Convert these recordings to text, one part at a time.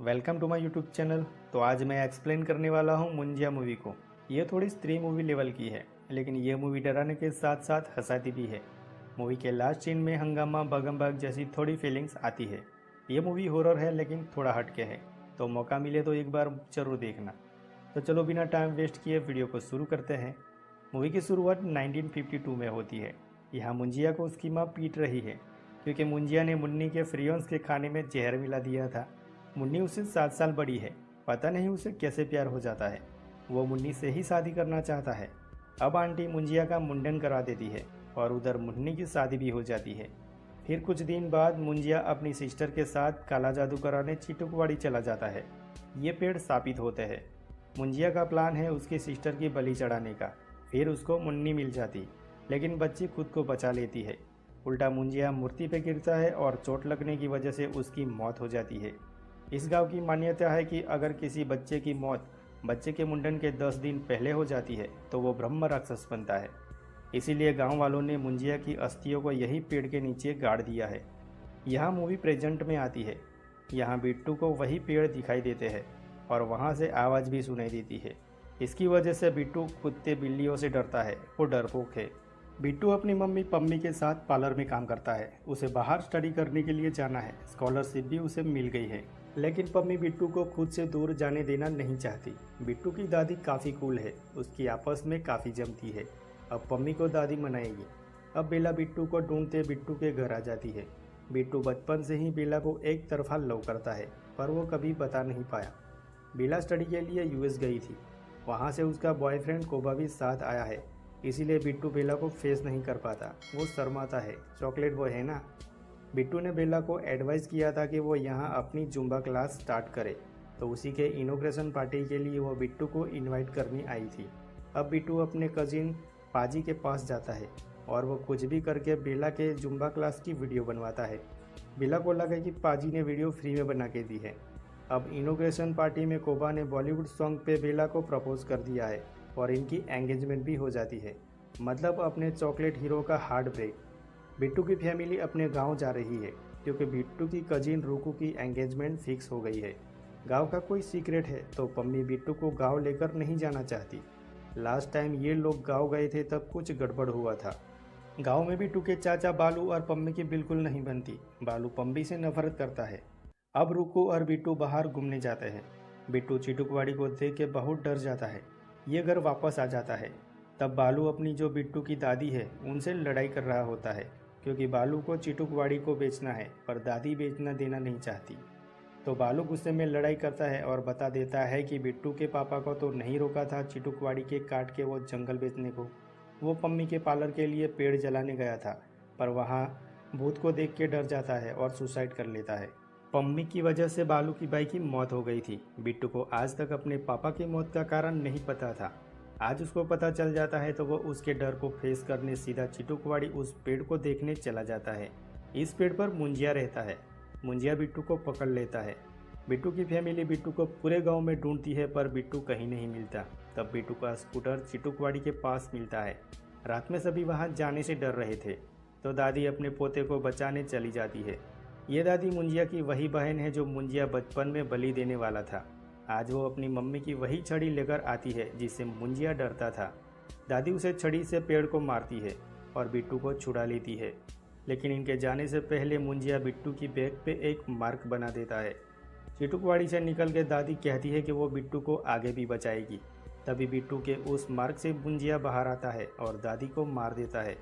Welcome to my YouTube channel. तो आज मैं एक्सप्लेन करने वाला हूँ मुंजिया मूवी को। ये थोड़ी स्त्री मूवी लेवल की है, लेकिन ये मूवी डराने के साथ साथ हंसाती भी है। मूवी के लास्ट सीन में हंगामा भगम भग जैसी थोड़ी फीलिंग्स आती है। ये मूवी हॉरर है लेकिन थोड़ा हटके है, तो मौका मिले तो एक बार जरूर देखना। तो चलो बिना टाइम वेस्ट किए वीडियो को शुरू करते हैं। मूवी की शुरुआत 1952 में होती है। यहाँ मुंजिया को उसकी माँ पीट रही है क्योंकि मुंजिया ने मुन्नी के फ्रियोंस के खाने में जहर मिला दिया था। मुन्नी उससे 7 साल बड़ी है। पता नहीं उसे कैसे प्यार हो जाता है। वो मुन्नी से ही शादी करना चाहता है। अब आंटी मुंजिया का मुंडन करा देती है और उधर मुन्नी की शादी भी हो जाती है। फिर कुछ दिन बाद मुंजिया अपनी सिस्टर के साथ काला जादू कराने चिटुकवाड़ी चला जाता है। ये पेड़ साबित होते हैं। मुंजिया का प्लान है उसकी सिस्टर की बलि चढ़ाने का। फिर उसको मुन्नी मिल जाती, लेकिन बच्ची खुद को बचा लेती है। उल्टा मुंजिया मूर्ति पे गिरता है और चोट लगने की वजह से उसकी मौत हो जाती है। इस गांव की मान्यता है कि अगर किसी बच्चे की मौत बच्चे के मुंडन के 10 दिन पहले हो जाती है तो वो ब्रह्म राक्षस बनता है। इसीलिए गांव वालों ने मुंजिया की अस्थियों को यही पेड़ के नीचे गाड़ दिया है। यहाँ मूवी प्रेजेंट में आती है। यहाँ बिट्टू को वही पेड़ दिखाई देते हैं और वहाँ से आवाज़ भी सुनाई देती है। इसकी वजह से बिट्टू कुत्ते बिल्लियों से डरता है। वो डरपोक है। बिट्टू अपनी मम्मी पम्मी के साथ पार्लर में काम करता है। उसे बाहर स्टडी करने के लिए जाना है। स्कॉलरशिप भी उसे मिल गई है, लेकिन पम्मी बिट्टू को खुद से दूर जाने देना नहीं चाहती। बिट्टू की दादी काफ़ी कूल है, उसकी आपस में काफ़ी जमती है। अब पम्मी को दादी मनाएगी। अब बेला बिट्टू को ढूंढते बिट्टू के घर आ जाती है। बिट्टू बचपन से ही बेला को एक तरफा लव करता है, पर वो कभी बता नहीं पाया। बेला स्टडी के लिए यूएस गई थी। वहाँ से उसका बॉयफ्रेंड कोबा भी साथ आया है। इसीलिए बिट्टू बेला को फेस नहीं कर पाता। वो शर्माता है। चॉकलेट बॉय है ना। बिट्टू ने बेला को एडवाइस किया था कि वो यहाँ अपनी जुम्बा क्लास स्टार्ट करे, तो उसी के इनॉग्रेशन पार्टी के लिए वो बिट्टू को इनवाइट करने आई थी। अब बिट्टू अपने कजिन पाजी के पास जाता है और वो कुछ भी करके बेला के जुम्बा क्लास की वीडियो बनवाता है। बेला को लगा कि पाजी ने वीडियो फ्री में बना के दी है। अब इनॉग्रेशन पार्टी में कोबा ने बॉलीवुड सॉन्ग पे बेला को प्रपोज कर दिया है और इनकी एंगेजमेंट भी हो जाती है। मतलब अपने चॉकलेट हीरो का हार्ट ब्रेक। बिट्टू की फैमिली अपने गांव जा रही है क्योंकि बिट्टू की कजिन रुकू की एंगेजमेंट फिक्स हो गई है। गांव का कोई सीक्रेट है तो पम्मी बिट्टू को गांव लेकर नहीं जाना चाहती। लास्ट टाइम ये लोग गांव गए थे तब कुछ गड़बड़ हुआ था। गांव में बिट्टू के चाचा बालू और पम्मी की बिल्कुल नहीं बनती। बालू पम्मी से नफरत करता है। अब रुकू और बिट्टू बाहर घूमने जाते हैं। बिट्टू चिटुकवाड़ी को देख के बहुत डर जाता है। ये घर वापस आ जाता है। तब बालू अपनी जो बिट्टू की दादी है उनसे लड़ाई कर रहा होता है, क्योंकि बालू को चिटुकवाड़ी को बेचना है पर दादी बेचना देना नहीं चाहती। तो बालू गुस्से में लड़ाई करता है और बता देता है कि बिट्टू के पापा को तो नहीं रोका था चिटुकवाड़ी के काट के वो जंगल बेचने को। वो पम्मी के पार्लर के लिए पेड़ जलाने गया था, पर वहाँ भूत को देख के डर जाता है और सुसाइड कर लेता है। पम्मी की वजह से बालू की बाई की मौत हो गई थी। बिट्टू को आज तक अपने पापा की मौत का कारण नहीं पता था। आज उसको पता चल जाता है तो वो उसके डर को फेस करने सीधा चिटुकवाड़ी उस पेड़ को देखने चला जाता है। इस पेड़ पर मुंजिया रहता है। मुंजिया बिट्टू को पकड़ लेता है। बिट्टू की फैमिली बिट्टू को पूरे गांव में ढूंढती है पर बिट्टू कहीं नहीं मिलता। तब बिट्टू का स्कूटर चिटुकवाड़ी के पास मिलता है। रात में सभी वहां जाने से डर रहे थे, तो दादी अपने पोते को बचाने चली जाती है। ये दादी मुंजिया की वही बहन है जो मुंजिया बचपन में बलि देने वाला था। आज वो अपनी मम्मी की वही छड़ी लेकर आती है जिससे मुंजिया डरता था। दादी उसे छड़ी से पेड़ को मारती है और बिट्टू को छुड़ा लेती है, लेकिन इनके जाने से पहले मुंजिया बिट्टू की बैग पे एक मार्क बना देता है। चिटुकवाड़ी से निकल के दादी कहती है कि वो बिट्टू को आगे भी बचाएगी। तभी बिट्टू के उस मार्क से मुंजिया बाहर आता है और दादी को मार देता है।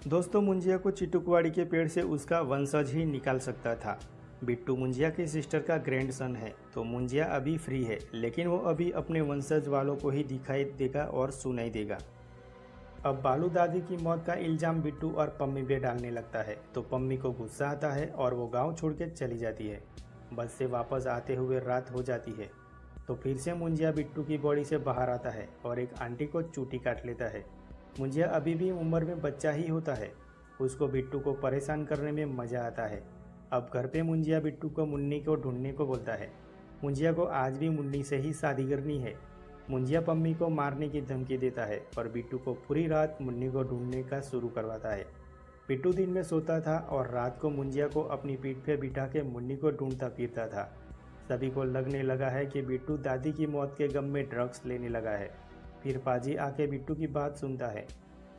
दोस्तों, मुंजिया को चिटुकवाड़ी के पेड़ से उसका वंशज ही निकाल सकता था। बिट्टू मुंजिया की सिस्टर का ग्रैंड सन है, तो मुंजिया अभी फ्री है, लेकिन वो अभी अपने वंशज वालों को ही दिखाई देगा और सुनाई देगा। अब बालू दादी की मौत का इल्जाम बिट्टू और पम्मी पे डालने लगता है, तो पम्मी को गुस्सा आता है और वो गांव छोड़ के चली जाती है। बस से वापस आते हुए रात हो जाती है, तो फिर से मुंजिया बिट्टू की बॉडी से बाहर आता है और एक आंटी को चूटी काट लेता है। मुंजिया अभी भी उम्र में बच्चा ही होता है। उसको बिट्टू को परेशान करने में मज़ा आता है। अब घर पे मुंजिया बिट्टू को मुन्नी को ढूंढने को बोलता है। मुंजिया को आज भी मुन्नी से ही शादी करनी है। मुंजिया पम्मी को मारने की धमकी देता है और बिट्टू को पूरी रात मुन्नी को ढूंढने का शुरू करवाता है। बिट्टू दिन में सोता था और रात को मुंजिया को अपनी पीठ पे बिठा के मुन्नी को ढूंढता फिरता था। सभी को लगने लगा है कि बिट्टू दादी की मौत के गम में ड्रग्स लेने लगा है। फिर पाजी आके बिट्टू की बात सुनता है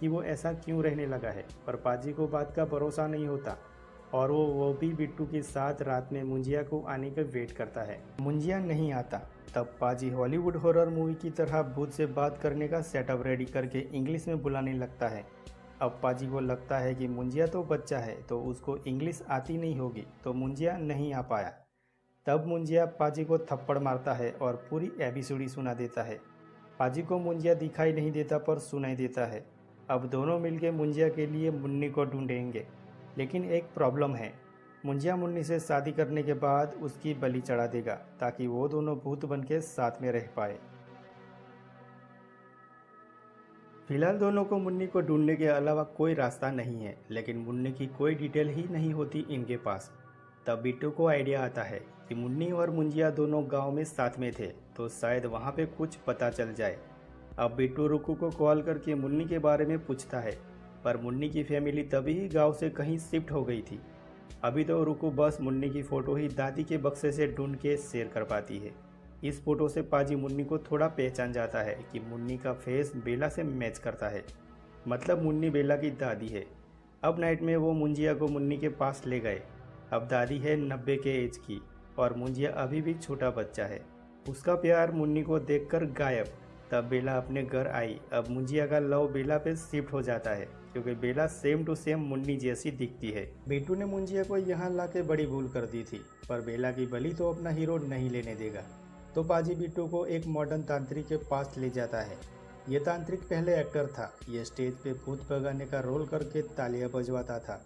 कि वो ऐसा क्यों रहने लगा है, पर पाजी को बात का भरोसा नहीं होता और वो भी बिट्टू के साथ रात में मुंजिया को आने का वेट करता है। मुंजिया नहीं आता तब पाजी हॉलीवुड हॉरर मूवी की तरह भूत से बात करने का सेटअप रेडी करके इंग्लिश में बुलाने लगता है। अब पाजी को लगता है कि मुंजिया तो बच्चा है तो उसको इंग्लिश आती नहीं होगी, तो मुंजिया नहीं आ पाया। तब मुंजिया पाजी को थप्पड़ मारता है और पूरी एबीसीडी सुना देता है। पाजी को मुंजिया दिखाई नहीं देता पर सुनाई देता है। अब दोनों मिलके मुंजिया के लिए मुन्नी को ढूंढेंगे, लेकिन एक प्रॉब्लम है। मुंजिया मुन्नी से शादी करने के बाद उसकी बलि चढ़ा देगा ताकि वो दोनों भूत बन के साथ में रह पाए। फिलहाल दोनों को मुन्नी को ढूंढने के अलावा कोई रास्ता नहीं है, लेकिन मुन्नी की कोई डिटेल ही नहीं होती इनके पास। तब बिट्टू को आइडिया आता है कि मुन्नी और मुंजिया दोनों गांव में साथ में थे तो शायद वहां पे कुछ पता चल जाए। अब बिट्टू रुकू को कॉल करके मुन्नी के बारे में पूछता है, पर मुन्नी की फैमिली तभी ही गांव से कहीं शिफ्ट हो गई थी। अभी तो रुकू बस मुन्नी की फ़ोटो ही दादी के बक्से से ढूंढ के शेयर कर पाती है। इस फोटो से पाजी मुन्नी को थोड़ा पहचान जाता है कि मुन्नी का फेस बेला से मैच करता है, मतलब मुन्नी बेला की दादी है। अब नाइट में वो मुंजिया को मुन्नी के पास ले गए। अब दादी है 90 के एज की और मुंजिया अभी भी छोटा बच्चा है। उसका प्यार मुन्नी को देखकर गायब। तब बेला अपने घर आई। अब मुंजिया का लव बेला पे शिफ्ट हो जाता है क्योंकि बेला सेम टू सेम मुन्नी जैसी दिखती है। बिट्टू ने मुंजिया को यहाँ लाके बड़ी भूल कर दी थी, पर बेला की बलि तो अपना हीरो नहीं लेने देगा। तो पाजी बिट्टू को एक मॉडर्न तांत्रिक के पास ले जाता है। ये तांत्रिक पहले एक्टर था। ये स्टेज पे भूत भगाने का रोल करके तालियां बजवाता था,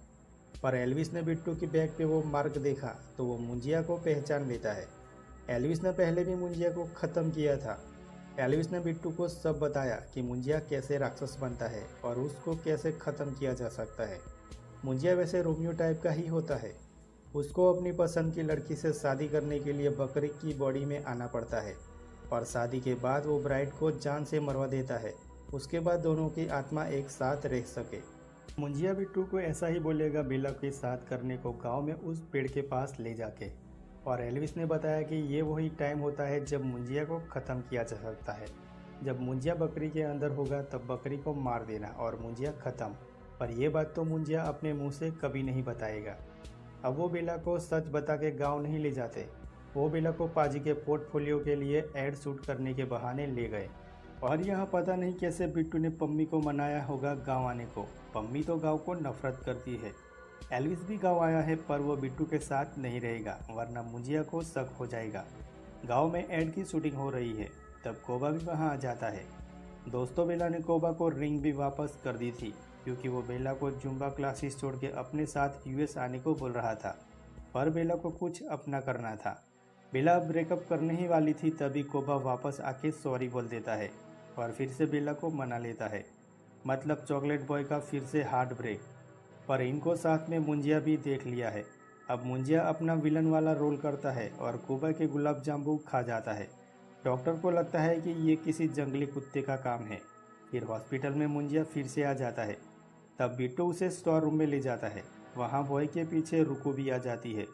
पर एल्विस ने बिट्टू की बैग पे वो मार्क देखा तो वो मुंजिया को पहचान लेता है। एल्विस ने पहले भी मुंजिया को ख़त्म किया था। एल्विस ने बिट्टू को सब बताया कि मुंजिया कैसे राक्षस बनता है और उसको कैसे ख़त्म किया जा सकता है। मुंजिया वैसे रोमियो टाइप का ही होता है। उसको अपनी पसंद की लड़की से शादी करने के लिए बकरी की बॉडी में आना पड़ता है और शादी के बाद वो ब्राइड को जान से मरवा देता है। उसके बाद दोनों की आत्मा एक साथ रह सके। मुंजिया बिट्टू को ऐसा ही बोलेगा बेला के साथ करने को गांव में उस पेड़ के पास ले जाके। और एल्विस ने बताया कि ये वही टाइम होता है जब मुंजिया को ख़त्म किया जा सकता है। जब मुंजिया बकरी के अंदर होगा तब बकरी को मार देना और मुंजिया ख़त्म। पर यह बात तो मुंजिया अपने मुंह से कभी नहीं बताएगा। अब वो बेला को सच बता के गाँव नहीं ले जाते। वो बेला को पाजी के पोर्टफोलियो के लिए एड शूट करने के बहाने ले गए। और यहाँ पता नहीं कैसे बिट्टू ने पम्मी को मनाया होगा गांव आने को। पम्मी तो गांव को नफरत करती है। एल्विस भी गांव आया है पर वो बिट्टू के साथ नहीं रहेगा वरना मुंजिया को शक हो जाएगा। गांव में एड की शूटिंग हो रही है। तब कोबा भी वहां आ जाता है। दोस्तों बेला ने कोबा को रिंग भी वापस कर दी थी क्योंकि वो बेला को जुम्बा क्लासेस छोड़ के अपने साथ यूएस आने को बोल रहा था, पर बेला को कुछ अपना करना था। बेला ब्रेकअप करने ही वाली थी तभी कोबा वापस आके सॉरी बोल देता है और फिर से बेला को मना लेता है। मतलब चॉकलेट बॉय का फिर से हार्ट ब्रेक। पर इनको साथ में मुंजिया भी देख लिया है। अब मुंजिया अपना विलन वाला रोल करता है और कोबा के गुलाब जामुन खा जाता है। डॉक्टर को लगता है कि ये किसी जंगली कुत्ते का काम है। फिर हॉस्पिटल में मुंजिया फिर से आ जाता है। तब बिट्टू उसे स्टोर रूम में ले जाता है। वहाँ बॉय के पीछे रुकू भी आ जाती है।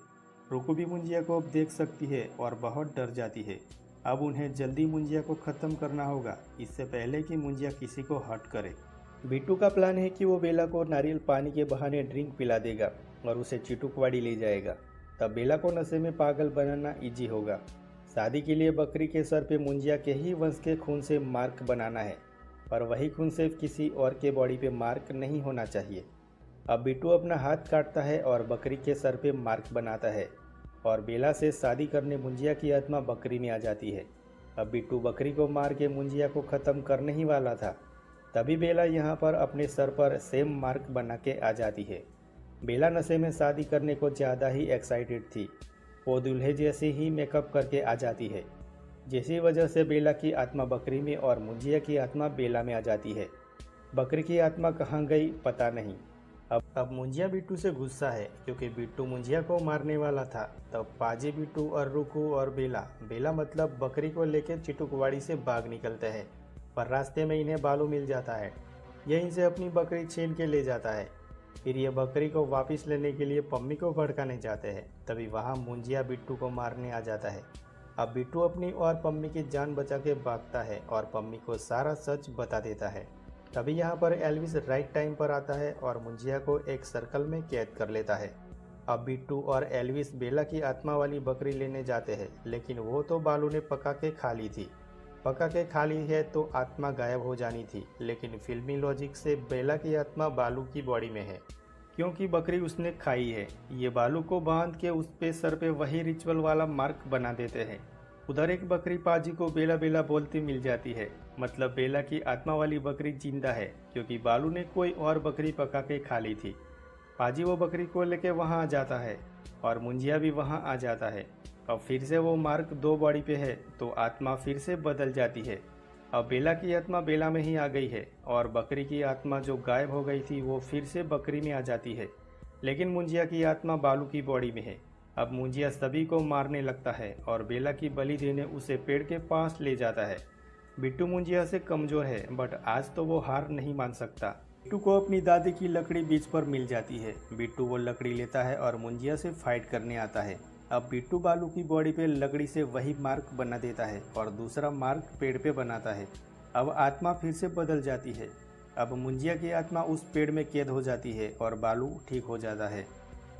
रुकू भी मुंजिया को अब देख सकती है और बहुत डर जाती है। अब उन्हें जल्दी मुंजिया को ख़त्म करना होगा इससे पहले कि मुंजिया किसी को हर्ट करे। बिट्टू का प्लान है कि वो बेला को नारियल पानी के बहाने ड्रिंक पिला देगा और उसे चिटुकवाड़ी ले जाएगा। तब बेला को नशे में पागल बनाना इजी होगा। शादी के लिए बकरी के सर पे मुंजिया के ही वंश के खून से मार्क बनाना है, पर वही खून से किसी और के बॉडी पे मार्क नहीं होना चाहिए। अब बिट्टू अपना हाथ काटता है और बकरी के सर पे मार्क बनाता है और बेला से शादी करने मुंजिया की आत्मा बकरी में आ जाती है। अब बिट्टू बकरी को मार के मुंजिया को ख़त्म करने ही वाला था, तभी बेला यहाँ पर अपने सर पर सेम मार्क बना के आ जाती है। बेला नशे में शादी करने को ज़्यादा ही एक्साइटेड थी। वो दूल्हे जैसे ही मेकअप करके आ जाती है, जिसी वजह से बेला की आत्मा बकरी में और मुंजिया की आत्मा बेला में आ जाती है। बकरी की आत्मा कहाँ गई पता नहीं। अब मुंजिया बिट्टू से गुस्सा है क्योंकि बिट्टू मुंजिया को मारने वाला था। तब पाजी बिट्टू और रुकू और बेला मतलब बकरी को लेकर चिटुकवाड़ी से भाग निकलते हैं, पर रास्ते में इन्हें बालू मिल जाता है। यहीं से अपनी बकरी छीन के ले जाता है। फिर ये बकरी को वापस लेने के लिए पम्मी को भड़काने जाते हैं। तभी वहाँ मुंजिया बिट्टू को मारने आ जाता है। अब बिट्टू अपनी और पम्मी की जान बचा के भागता है और पम्मी को सारा सच बता देता है। तभी यहाँ पर एल्विस राइट टाइम पर आता है और मुंजिया को एक सर्कल में कैद कर लेता है। अब बिट्टू और एल्विस बेला की आत्मा वाली बकरी लेने जाते हैं, लेकिन वो तो बालू ने पका के खा ली थी। पका के खा ली है तो आत्मा गायब हो जानी थी, लेकिन फिल्मी लॉजिक से बेला की आत्मा बालू की बॉडी में है, क्योंकि बकरी उसने खाई है। ये बालू को बांध के उस पे सर पे वही रिचुअल वाला मार्क बना देते हैं। उधर एक बकरी पाजी को बेला बेला बोलती मिल जाती है, मतलब बेला की आत्मा वाली बकरी जिंदा है, क्योंकि बालू ने कोई और बकरी पका के खा ली थी। पाजी वो बकरी को लेके वहां आ जाता है और मुंजिया भी वहां आ जाता है। अब फिर से वो मार्क 2 बॉडी पे है तो आत्मा फिर से बदल जाती है। अब बेला की आत्मा बेला में ही आ गई है और बकरी की आत्मा जो गायब हो गई थी वो फिर से बकरी में आ जाती है, लेकिन मुंजिया की आत्मा बालू की बॉडी में है। अब मुंजिया सभी को मारने लगता है और बेला की बलि देने उसे पेड़ के पास ले जाता है। बिट्टू मुंजिया से कमजोर है, बट आज तो वो हार नहीं मान सकता। बिट्टू को अपनी दादी की लकड़ी बीच पर मिल जाती है। बिट्टू वो लकड़ी लेता है और मुंजिया से फाइट करने आता है। अब बिट्टू बालू की बॉडी पे लकड़ी से वही मार्क बना देता है और दूसरा मार्क पेड़ पे बनाता है। अब आत्मा फिर से बदल जाती है। अब मुंजिया की आत्मा उस पेड़ में कैद हो जाती है और बालू ठीक हो जाता है।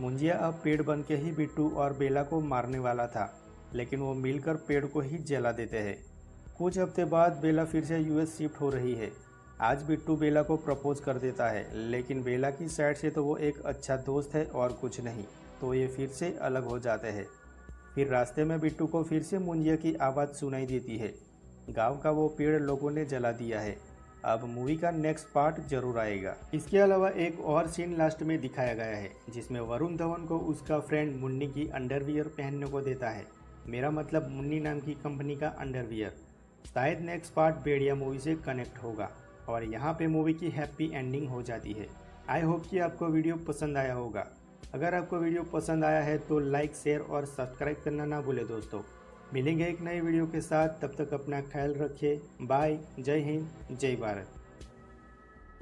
मुंजिया अब पेड़ बन के ही बिट्टू और बेला को मारने वाला था, लेकिन वो मिलकर पेड़ को ही जला देते हैं। कुछ हफ्ते बाद बेला फिर से यूएस शिफ्ट हो रही है। आज बिट्टू बेला को प्रपोज कर देता है, लेकिन बेला की साइड से तो वो एक अच्छा दोस्त है और कुछ नहीं, तो ये फिर से अलग हो जाते हैं। फिर रास्ते में बिट्टू को फिर से मुंजिया की आवाज़ सुनाई देती है। गांव का वो पेड़ लोगों ने जला दिया है। अब मूवी का नेक्स्ट पार्ट जरूर आएगा। इसके अलावा एक और सीन लास्ट में दिखाया गया है, जिसमें वरुण धवन को उसका फ्रेंड मुन्नी की अंडरवियर पहनने को देता है। मेरा मतलब मुन्नी नाम की कंपनी का अंडरवियर। शायद नेक्स्ट पार्ट भेड़िया मूवी से कनेक्ट होगा और यहाँ पे मूवी की हैप्पी एंडिंग हो जाती है। आई होप कि आपको वीडियो पसंद आया होगा। अगर आपको वीडियो पसंद आया है तो लाइक, शेयर और सब्सक्राइब करना ना भूले दोस्तों। मिलेंगे एक नई वीडियो के साथ, तब तक अपना ख्याल रखिए। बाय, जय हिंद, जय भारत।